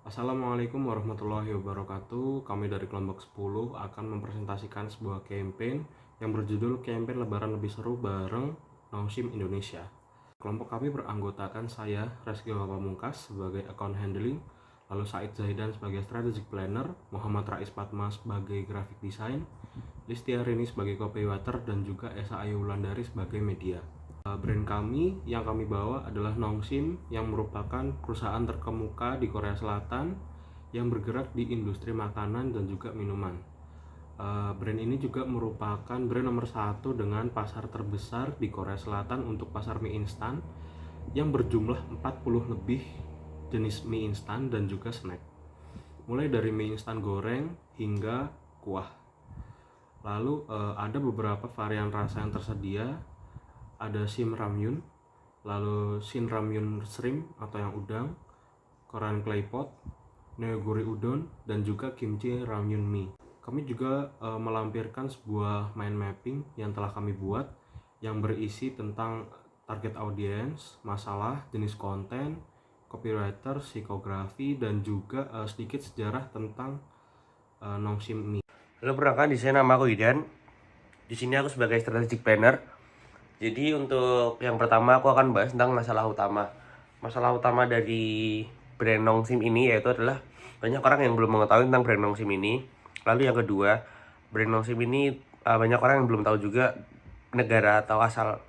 Assalamualaikum warahmatullahi wabarakatuh. Kami dari kelompok 10 akan mempresentasikan sebuah campaign yang berjudul Campaign Lebaran Lebih Seru bareng Nongsim Indonesia. Kelompok kami beranggotakan saya, Reski Pamungkas, sebagai account handling, lalu Said Zahidan sebagai strategic planner, Muhammad Rais Fatma sebagai graphic design, Listiarini sebagai copywriter, dan juga Esa Ayu Wulandari sebagai media. Brand kami yang kami bawa adalah Nongsim, yang merupakan perusahaan terkemuka di Korea Selatan yang bergerak di industri makanan dan juga minuman. Brand ini juga merupakan brand nomor 1 dengan pasar terbesar di Korea Selatan untuk pasar mie instan yang berjumlah 40 lebih jenis mie instan dan juga snack, mulai dari mie instan goreng hingga kuah. Lalu ada beberapa varian rasa yang tersedia. Ada sim ramyun, lalu shin ramyun shrimp atau yang udang, Korean clay pot, neoguri udon, dan juga kimchi ramyun mie. Kami juga melampirkan sebuah mind mapping yang telah kami buat yang berisi tentang target audience, masalah, jenis konten, copywriter, psikografi, dan juga sedikit sejarah tentang Nongsim mie. Halo, perkenalkan di sini nama aku Idan. Di sini aku sebagai strategic planner. Jadi untuk yang pertama aku akan bahas tentang masalah utama. Masalah utama dari brand Nongsim ini yaitu adalah banyak orang yang belum mengetahui tentang brand Nongsim ini. Lalu yang kedua, brand Nongsim ini banyak orang yang belum tahu juga negara asal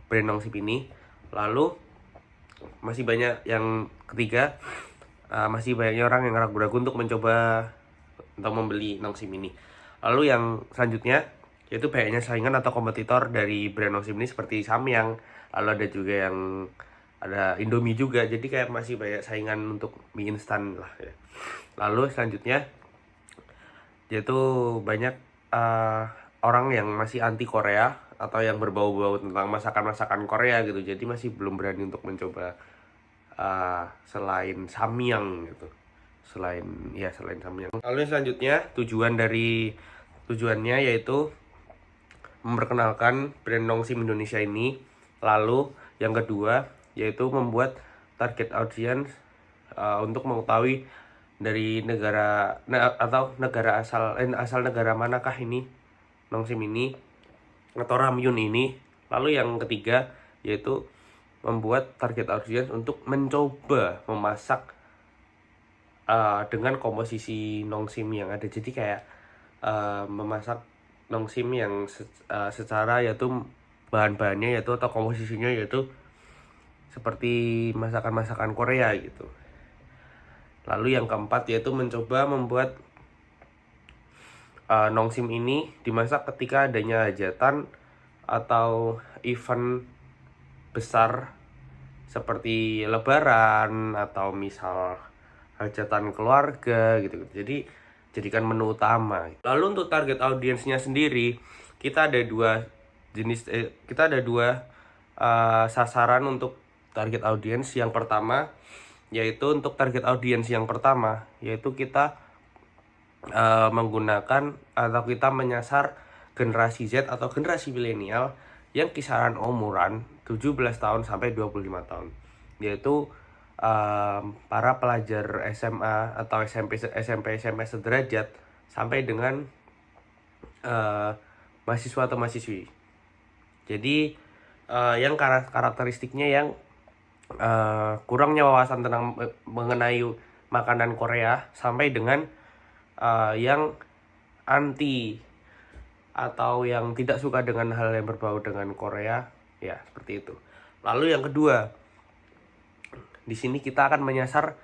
brand Nongsim ini. Lalu masih banyak yang ketiga, masih banyak orang yang ragu-ragu untuk mencoba untuk membeli Nongsim ini. Lalu yang selanjutnya yaitu banyaknya saingan atau kompetitor dari brand Nongsim ini seperti Samyang, lalu ada juga yang ada Indomie juga, jadi kayak masih banyak saingan untuk mie instan lah ya. Lalu selanjutnya yaitu banyak orang yang masih anti Korea atau yang berbau-bau tentang masakan-masakan Korea gitu, jadi masih belum berani untuk mencoba selain Samyang gitu, selain Samyang. Lalu selanjutnya tujuannya yaitu memperkenalkan brand Nongsim Indonesia ini. Lalu yang kedua yaitu membuat target audience untuk mengetahui dari asal negara manakah ini Nongsim ini atau ramyun ini. Lalu yang ketiga yaitu membuat target audience untuk mencoba memasak dengan komposisi Nongsim yang ada. Jadi kayak memasak Nongsim yang secara yaitu bahan-bahannya yaitu atau komposisinya yaitu seperti masakan-masakan Korea gitu. Lalu yang keempat yaitu mencoba membuat Nongsim ini dimasak ketika adanya hajatan atau event besar seperti lebaran atau misal hajatan keluarga gitu. Jadi jadikan menu utama. Lalu untuk target audiensnya sendiri kita ada dua sasaran untuk target audiens. Yang pertama yaitu untuk target audiens yang pertama yaitu kita menggunakan atau kita menyasar generasi Z atau generasi milenial yang kisaran umuran 17 tahun sampai 25 tahun, yaitu para pelajar SMA atau SMP sederajat sampai dengan mahasiswa atau mahasiswi. Jadi yang karakteristiknya yang kurangnya wawasan tentang mengenai makanan Korea sampai dengan yang anti atau yang tidak suka dengan hal yang berbau dengan Korea, ya seperti itu. Lalu yang kedua, di sini kita akan menyasar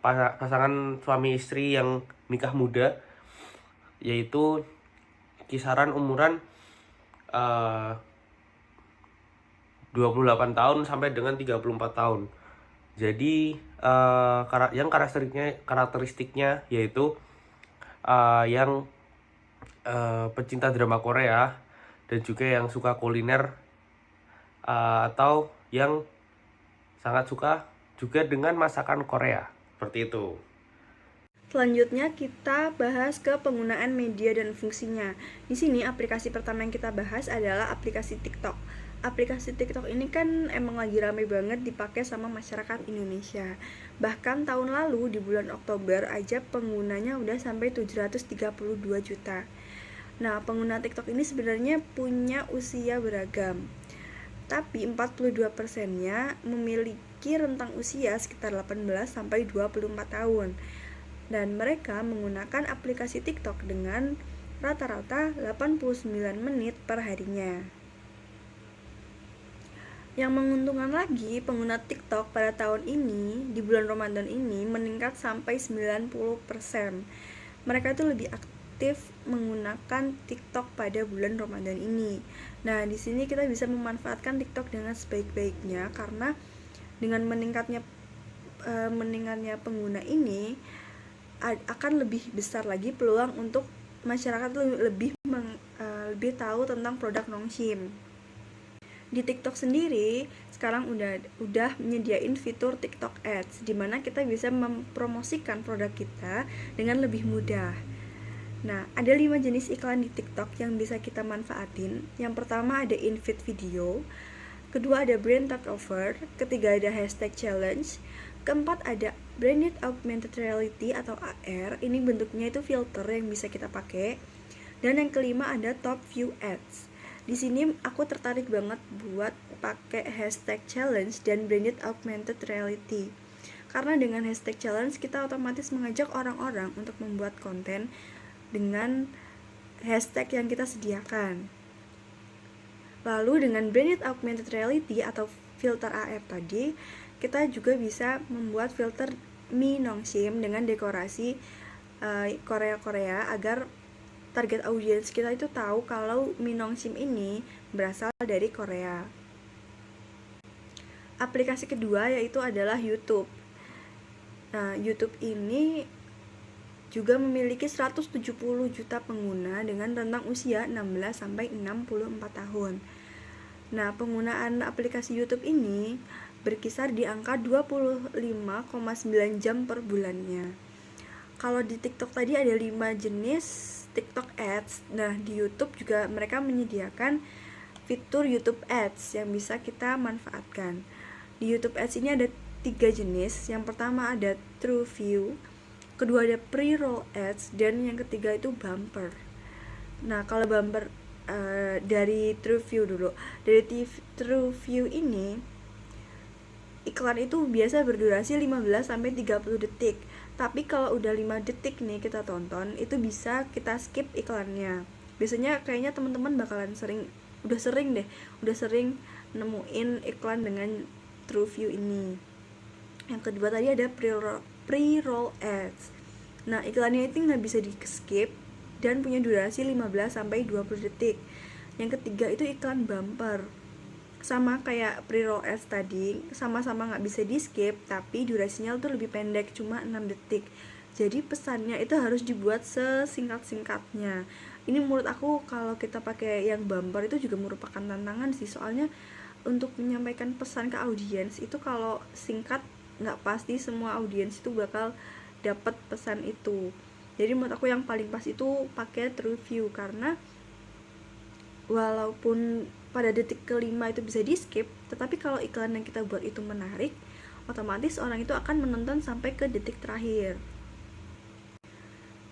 pasangan suami istri yang nikah muda, yaitu kisaran umuran 28 tahun sampai dengan 34 tahun. Jadi yang karakteristiknya yaitu yang pecinta drama Korea dan juga yang suka kuliner atau yang sangat suka juga dengan masakan Korea, seperti itu. Selanjutnya kita bahas ke penggunaan media dan fungsinya. Di sini aplikasi pertama yang kita bahas adalah aplikasi TikTok. aplikasi TikTok ini kan emang lagi rame banget dipakai sama masyarakat Indonesia. Bahkan tahun lalu di bulan Oktober aja penggunanya udah sampai 732 juta. Nah, pengguna TikTok ini sebenarnya punya usia beragam. Tapi 42%-nya memiliki rentang usia sekitar 18 sampai 24 tahun. Dan mereka menggunakan aplikasi TikTok dengan rata-rata 89 menit per harinya. Yang menguntungkan lagi, pengguna TikTok pada tahun ini, di bulan Ramadan ini, meningkat sampai 90%. Mereka itu lebih aktif menggunakan TikTok pada bulan Ramadan ini. Nah, di sini kita bisa memanfaatkan TikTok dengan sebaik-baiknya, karena dengan meningkatnya pengguna ini, akan lebih besar lagi peluang untuk masyarakat lebih tahu tentang produk Nongshim. Di TikTok sendiri sekarang udah menyediain fitur TikTok Ads, di mana kita bisa mempromosikan produk kita dengan lebih mudah. Nah, ada 5 jenis iklan di TikTok yang bisa kita manfaatin. Yang pertama ada in-feed video, kedua ada brand takeover, ketiga ada hashtag challenge, keempat ada branded augmented reality atau AR. Ini bentuknya itu filter yang bisa kita pakai. Dan yang kelima ada top view ads. Di sini aku tertarik banget buat pakai hashtag challenge dan branded augmented reality. Karena dengan hashtag challenge kita otomatis mengajak orang-orang untuk membuat konten dengan hashtag yang kita sediakan. Lalu dengan branded augmented reality atau filter AR tadi, kita juga bisa membuat filter Mi Nongshim dengan dekorasi Korea-Korea agar target audiens kita itu tahu kalau Mi Nongshim ini berasal dari Korea. Aplikasi kedua yaitu adalah YouTube. Nah, YouTube ini juga memiliki 170 juta pengguna dengan rentang usia 16 sampai 64 tahun. Nah, penggunaan aplikasi YouTube ini berkisar di angka 25,9 jam per bulannya. Kalau di TikTok tadi ada 5 jenis TikTok Ads. Nah, di YouTube juga mereka menyediakan fitur YouTube Ads yang bisa kita manfaatkan. Di YouTube Ads ini ada 3 jenis. Yang pertama ada True View, kedua ada Pre-roll Ads, dan yang ketiga itu Bumper. Nah, kalau Bumper dari True View dulu. Dari True View ini iklan itu biasa berdurasi 15 sampai 30 detik. Tapi kalau udah 5 detik nih kita tonton, itu bisa kita skip iklannya. Biasanya kayaknya teman-teman bakalan udah sering nemuin iklan dengan True View ini. Yang kedua tadi ada pre-roll ads. Nah, iklannya itu nggak bisa di skip dan punya durasi 15 sampai 20 detik. Yang ketiga itu iklan bumper. Sama kayak pre-roll ads tadi, sama-sama nggak bisa di skip, tapi durasinya tuh lebih pendek, cuma 6 detik. Jadi pesannya itu harus dibuat sesingkat-singkatnya. Ini menurut aku kalau kita pakai yang bumper itu juga merupakan tantangan sih, soalnya untuk menyampaikan pesan ke audiens itu kalau singkat nggak pasti semua audiens itu bakal dapat pesan itu. Jadi menurut aku yang paling pas itu pakai True View, karena walaupun pada detik kelima itu bisa di skip, tetapi kalau iklan yang kita buat itu menarik, otomatis orang itu akan menonton sampai ke detik terakhir.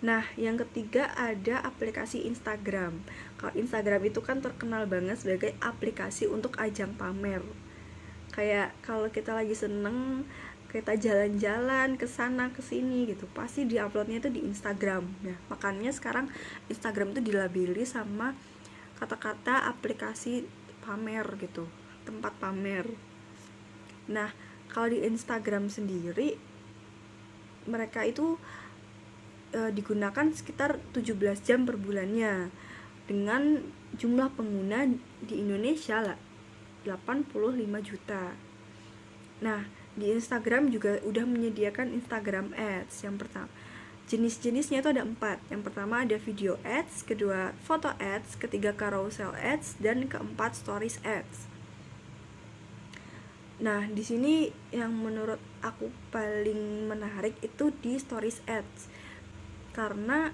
Nah, yang ketiga ada aplikasi Instagram. Kalau Instagram itu kan terkenal banget sebagai aplikasi untuk ajang pamer. Kayak kalau kita lagi seneng, kita jalan-jalan ke sana ke sini gitu, pasti diuploadnya itu di Instagram. Nah, makanya sekarang Instagram itu dilabeli sama kata-kata aplikasi pamer gitu, tempat pamer. Nah, kalau di Instagram sendiri mereka itu digunakan sekitar 17 jam per bulannya dengan jumlah pengguna di Indonesia lah 85 juta. Nah, di Instagram juga udah menyediakan Instagram Ads. Yang pertama, jenis-jenisnya itu ada 4. Yang pertama ada video ads, kedua foto ads, ketiga carousel ads, dan keempat stories ads. Nah, di sini yang menurut aku paling menarik itu di stories ads. Karena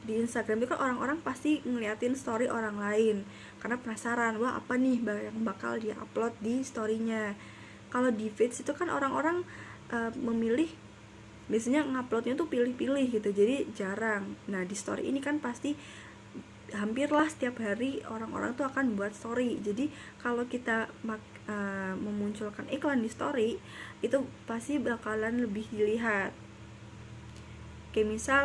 di Instagram itu kan orang-orang pasti ngeliatin story orang lain karena penasaran, wah apa nih yang bakal dia upload di storynya. Kalau di feeds itu kan orang-orang memilih, biasanya nguploadnya tuh pilih-pilih gitu, jadi jarang. Nah di story ini kan pasti hampirlah setiap hari orang-orang tuh akan buat story. Jadi kalau kita memunculkan iklan di story, itu pasti bakalan lebih dilihat. Kayak misal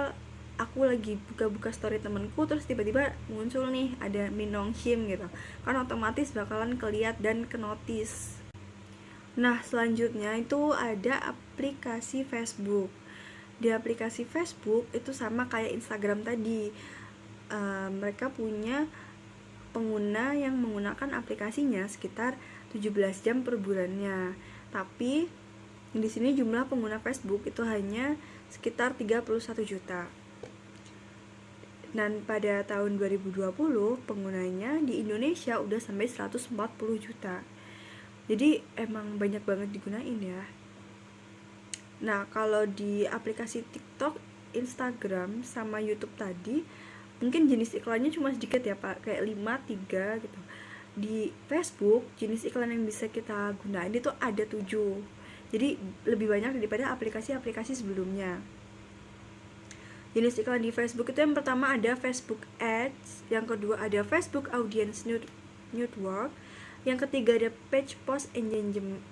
aku lagi buka-buka story temenku, terus tiba-tiba muncul nih ada Min Nongshim gitu, kan otomatis bakalan keliat dan kenotis. Nah selanjutnya itu ada aplikasi Facebook. Di aplikasi Facebook itu sama kayak Instagram tadi, mereka punya pengguna yang menggunakan aplikasinya sekitar 17 jam per bulannya. Tapi di sini jumlah pengguna Facebook itu hanya sekitar 31 juta. Dan pada tahun 2020 penggunanya di Indonesia udah sampai 140 juta. Jadi emang banyak banget digunain ya. Nah, kalau di aplikasi TikTok, Instagram, sama YouTube tadi, mungkin jenis iklannya cuma sedikit ya Pak, kayak 5, 3 gitu. Di Facebook, jenis iklan yang bisa kita gunain itu ada 7. Jadi lebih banyak daripada aplikasi-aplikasi sebelumnya. Jenis iklan di Facebook itu yang pertama ada Facebook Ads, yang kedua ada Facebook Audience Network, yang ketiga ada Page Post Engagement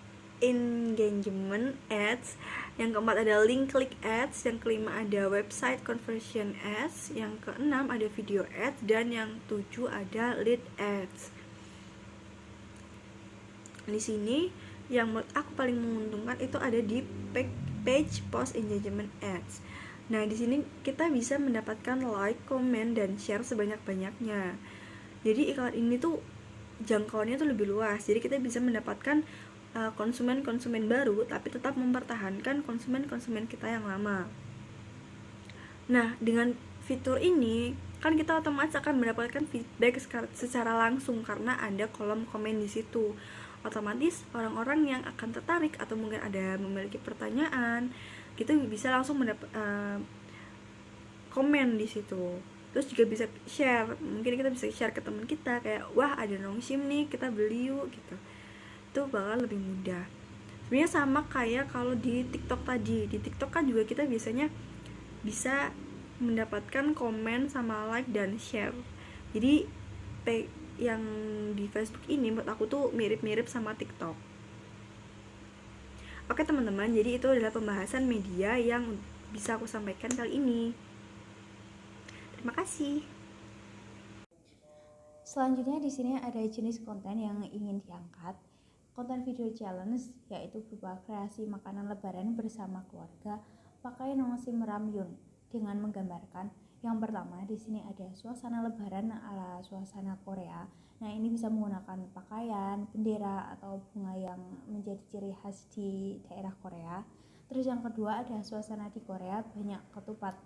Ads, yang keempat ada Link Click Ads, yang kelima ada Website Conversion Ads, yang keenam ada Video Ads, dan yang 7 ada Lead Ads. Di sini yang menurut aku paling menguntungkan itu ada di Page Post Engagement Ads. Nah, di sini kita bisa mendapatkan like, comment, dan share sebanyak-banyaknya. Jadi iklan ini tuh jangkauannya tuh lebih luas. Jadi kita bisa mendapatkan konsumen-konsumen baru, tapi tetap mempertahankan konsumen-konsumen kita yang lama. Nah, dengan fitur ini kan kita otomatis akan mendapatkan feedback secara langsung karena ada kolom komen di situ. Otomatis orang-orang yang akan tertarik atau mungkin ada memiliki pertanyaan gitu bisa langsung komen di situ. Terus juga bisa share, mungkin kita bisa share ke teman kita kayak, wah ada Nongshim nih, kita beli yuk gitu. Itu bakal lebih mudah. Sebenarnya sama kayak kalau di TikTok tadi. Di TikTok kan juga kita biasanya bisa mendapatkan komen sama like dan share. Jadi yang di Facebook ini menurut aku tuh mirip-mirip sama TikTok. Oke teman-teman, jadi itu adalah pembahasan media yang bisa aku sampaikan kali ini. Terima kasih. Selanjutnya di sini ada jenis konten yang ingin diangkat. Konten video challenge yaitu berupa kreasi makanan lebaran bersama keluarga pakai Nongshim Ramyun dengan menggambarkan yang pertama di sini ada suasana lebaran ala suasana Korea. Nah, ini bisa menggunakan pakaian, bendera atau bunga yang menjadi ciri khas di daerah Korea. Terus yang kedua ada suasana di Korea banyak ketupat.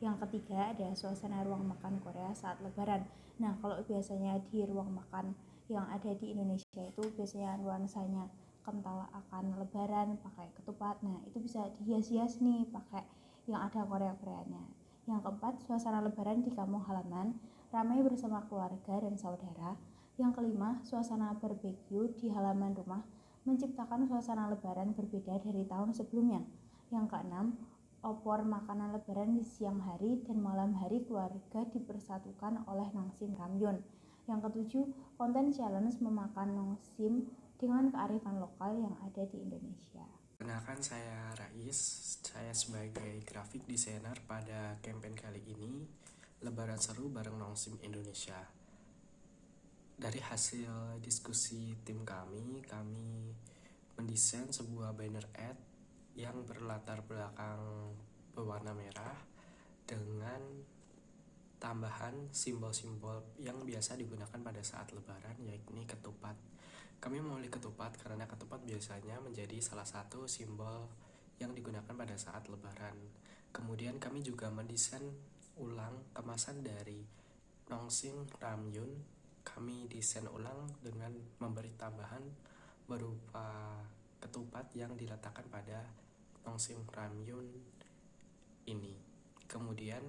Yang ketiga ada suasana ruang makan Korea saat lebaran. Nah, kalau biasanya di ruang makan yang ada di Indonesia itu biasanya nuansanya kental akan lebaran pakai ketupat. Nah, itu bisa dihias-hias nih pakai yang ada Korea-Koreanya. Yang keempat, suasana lebaran di kampung halaman, ramai bersama keluarga dan saudara. Yang kelima, suasana barbeque di halaman rumah, menciptakan suasana lebaran berbeda dari tahun sebelumnya. Yang keenam, opor makanan lebaran di siang hari dan malam hari keluarga dipersatukan oleh Nongshim Ramyun. Yang ketujuh, konten challenge memakan Nongshim dengan kearifan lokal yang ada di Indonesia. Perkenalkan, saya Rais, saya sebagai graphic designer pada campaign kali ini, Lebaran Seru bareng Nongshim Indonesia. Dari hasil diskusi tim kami mendesain sebuah banner ad yang berlatar belakang berwarna merah dengan tambahan simbol-simbol yang biasa digunakan pada saat lebaran, yaitu ketupat. Kami memilih ketupat karena ketupat biasanya menjadi salah satu simbol yang digunakan pada saat lebaran. Kemudian kami juga mendesain ulang kemasan dari Nongshim Ramyun. Kami desain ulang dengan memberi tambahan berupa ketupat yang diletakkan pada Nongshim Ramyun ini. Kemudian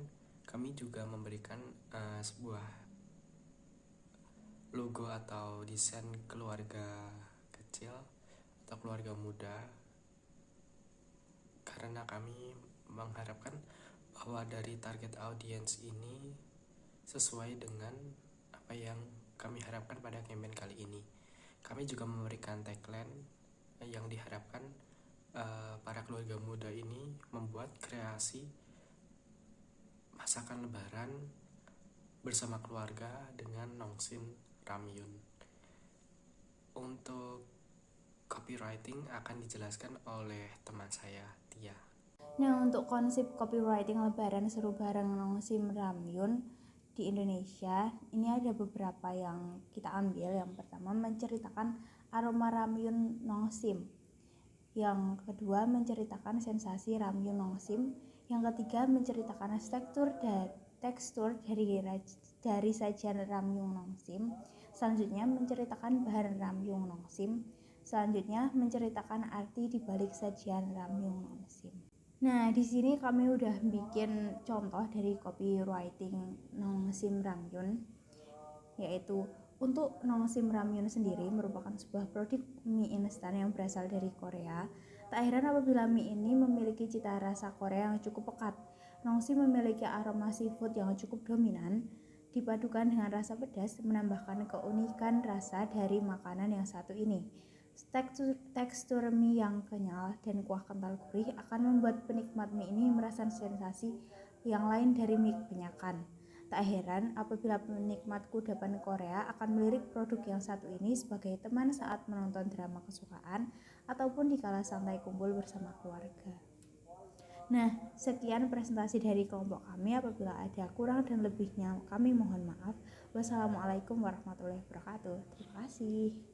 kami juga memberikan sebuah logo atau desain keluarga kecil atau keluarga muda, karena kami mengharapkan bahwa dari target audiens ini sesuai dengan apa yang kami harapkan pada campaign kali ini. Kami juga memberikan tagline yang diharapkan para keluarga muda ini membuat kreasi masakan lebaran bersama keluarga dengan Nongsim Ramyun. Untuk copywriting akan dijelaskan oleh teman saya, Tia. Nah, untuk konsep copywriting lebaran seru bareng Nongsim Ramyun di Indonesia, ini ada beberapa yang kita ambil. Yang pertama, menceritakan aroma ramyun Nongsim. Yang kedua, menceritakan sensasi ramyun Nongsim. Yang ketiga, menceritakan tekstur dari sajian ramyun Nongsim. Selanjutnya, menceritakan bahan ramyun Nongsim. Selanjutnya, menceritakan arti di balik sajian ramyun Nongsim. Nah, di sini kami udah bikin contoh dari copywriting Nongsim Ramyun, yaitu untuk Nongsim Ramyun sendiri merupakan sebuah produk mie instan yang berasal dari Korea. Tak heran apabila mie ini memiliki cita rasa Korea yang cukup pekat. Nongsim memiliki aroma seafood yang cukup dominan, dipadukan dengan rasa pedas menambahkan keunikan rasa dari makanan yang satu ini. Tekstur mie yang kenyal dan kuah kental gurih akan membuat penikmat mie ini merasakan sensasi yang lain dari mie kebanyakan. Tak heran apabila penikmat kudapan Korea akan melirik produk yang satu ini sebagai teman saat menonton drama kesukaan ataupun dikala santai kumpul bersama keluarga. Nah, sekian presentasi dari kelompok kami. Apabila ada kurang dan lebihnya kami mohon maaf. Wassalamualaikum warahmatullahi wabarakatuh. Terima kasih.